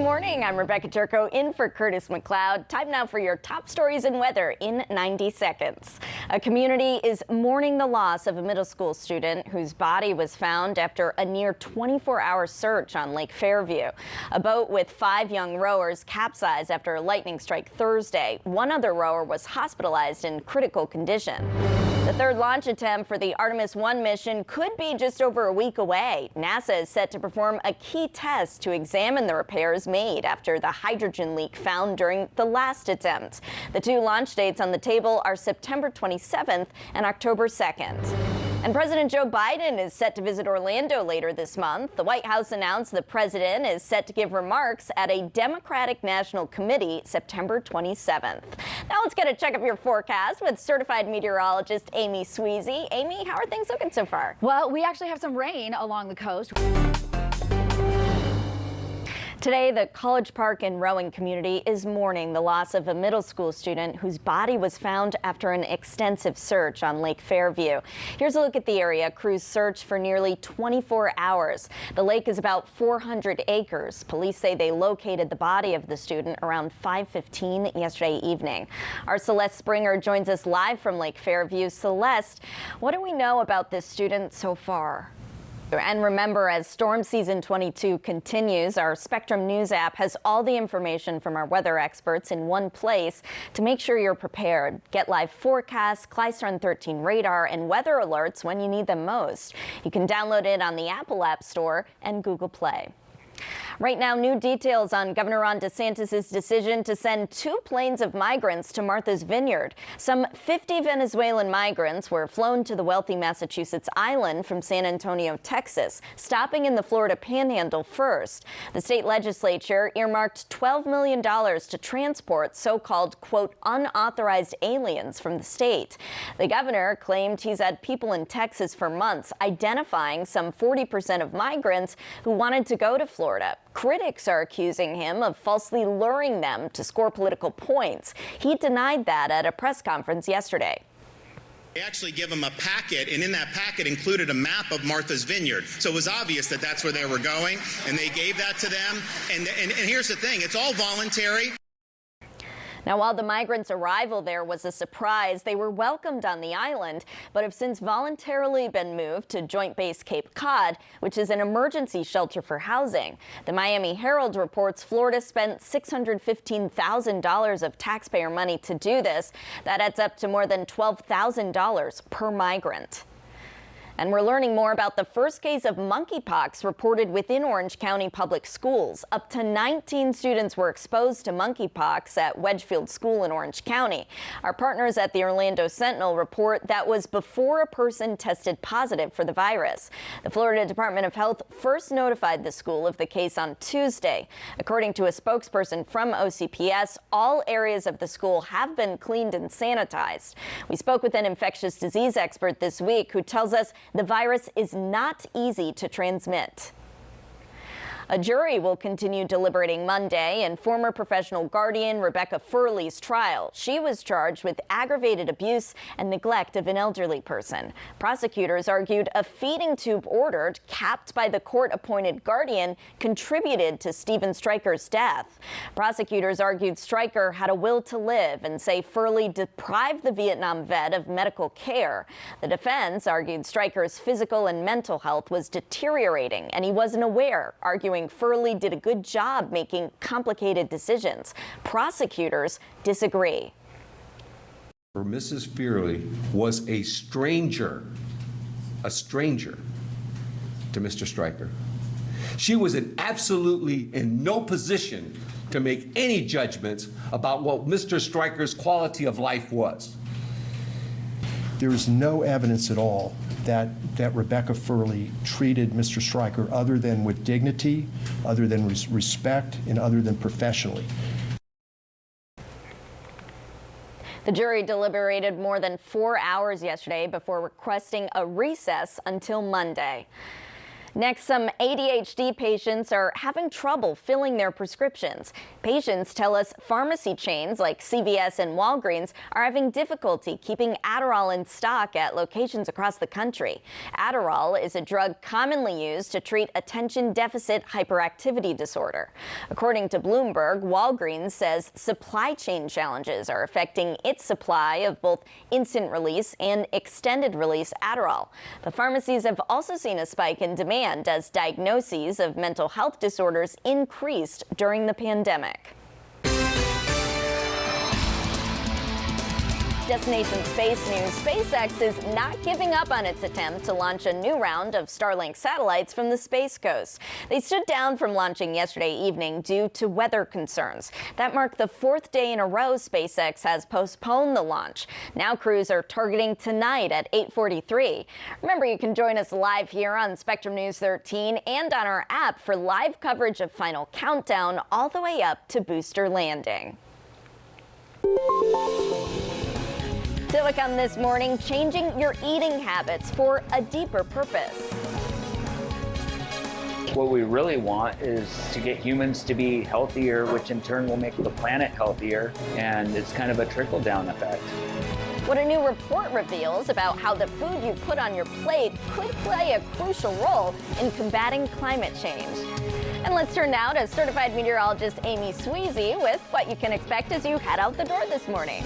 morning. I'm Rebecca Turco in for Curtis McLeod. Time now for your top stories and weather in 90 seconds. A community is mourning the loss of a middle school student whose body was found after a near 24-hour search on Lake Fairview. A boat with 5 young rowers capsized after a lightning strike Thursday. One other rower was hospitalized in critical condition. The third launch attempt for the Artemis 1 mission could be just over a week away. NASA is set to perform a key test to examine the repairs made after the hydrogen leak found during the last attempt. The 2 launch dates on the table are September 27th and October 2nd. And President Joe Biden is set to visit Orlando later this month. The White House announced the president is set to give remarks at a Democratic National Committee September 27th. Now let's get a check of your forecast with certified meteorologist Amy Sweezy. Amy, how are things looking so far? Well, we actually have some rain along the coast. Today, the College Park and rowing community is mourning the loss of a middle school student whose body was found after an extensive search on Lake Fairview. Here's a look at the area. Crews searched for nearly 24 hours. The lake is about 400 acres. Police say they located the body of the student around 5:15 yesterday evening. Our Celeste Springer joins us live from Lake Fairview. Celeste, what do we know about this student so far? And remember, as storm season 22 continues, our Spectrum News app has all the information from our weather experts in one place to make sure you're prepared. Get live forecasts, Klystron 13 radar, and weather alerts when you need them most. You can download it on the Apple App Store and Google Play. Right now, new details on Governor Ron DeSantis' decision to send 2 planes of migrants to Martha's Vineyard. Some 50 Venezuelan migrants were flown to the wealthy Massachusetts island from San Antonio, Texas, stopping in the Florida Panhandle first. The state legislature earmarked $12 million to transport so-called, quote, unauthorized aliens from the state. The governor claimed he's had people in Texas for months identifying some 40% of migrants who wanted to go to Florida. Critics are accusing him of falsely luring them to score political points. He denied that at a press conference yesterday. They actually give them a packet, and in that packet included a map of Martha's Vineyard. So it was obvious that that's where they were going, and they gave that to them. And here's the thing, it's all voluntary. Now, while the migrants' arrival there was a surprise, they were welcomed on the island, but have since voluntarily been moved to Joint Base Cape Cod, which is an emergency shelter for housing. The Miami Herald reports Florida spent $615,000 of taxpayer money to do this. That adds up to more than $12,000 per migrant. And we're learning more about the first case of monkeypox reported within Orange County Public Schools. Up to 19 students were exposed to monkeypox at Wedgefield School in Orange County. Our partners at the Orlando Sentinel report that was before a person tested positive for the virus. The Florida Department of Health first notified the school of the case on Tuesday. According to a spokesperson from OCPS, all areas of the school have been cleaned and sanitized. We spoke with an infectious disease expert this week who tells us the virus is not easy to transmit. A jury will continue deliberating Monday in former professional guardian Rebecca Furley's trial. She was charged with aggravated abuse and neglect of an elderly person. Prosecutors argued a feeding tube ordered, capped by the court-appointed guardian, contributed to Steven Stryker's death. Prosecutors argued Stryker had a will to live and say Furley deprived the Vietnam vet of medical care. The defense argued Stryker's physical and mental health was deteriorating and he wasn't aware, arguing Furley did a good job making complicated decisions. Prosecutors disagree. Mrs. Furley was a stranger to Mr. Stryker. She was absolutely in no position to make any judgments about what Mr. Stryker's quality of life was. There is no evidence at all that Rebecca Furley treated Mr. Stryker other than with dignity, other than respect, and other than professionally. The jury deliberated more than 4 hours yesterday before requesting a recess until Monday. Next, some ADHD patients are having trouble filling their prescriptions. Patients tell us pharmacy chains like CVS and Walgreens are having difficulty keeping Adderall in stock at locations across the country. Adderall is a drug commonly used to treat attention deficit hyperactivity disorder. According to Bloomberg, Walgreens says supply chain challenges are affecting its supply of both instant release and extended release Adderall. The pharmacies have also seen a spike in demand as diagnoses of mental health disorders increased during the pandemic. Destination Space News. SpaceX is not giving up on its attempt to launch a new round of Starlink satellites from the Space Coast. They stood down from launching yesterday evening due to weather concerns. That marked the fourth day in a row SpaceX has postponed the launch. Now crews are targeting tonight at 8:43. Remember, you can join us live here on Spectrum News 13 and on our app for live coverage of Final Countdown all the way up to booster landing. Silicon this morning, changing your eating habits for a deeper purpose. What we really want is to get humans to be healthier, which in turn will make the planet healthier, and it's kind of a trickle-down effect. What a new report reveals about how the food you put on your plate could play a crucial role in combating climate change. And let's turn now to certified meteorologist Amy Sweezy with what you can expect as you head out the door this morning.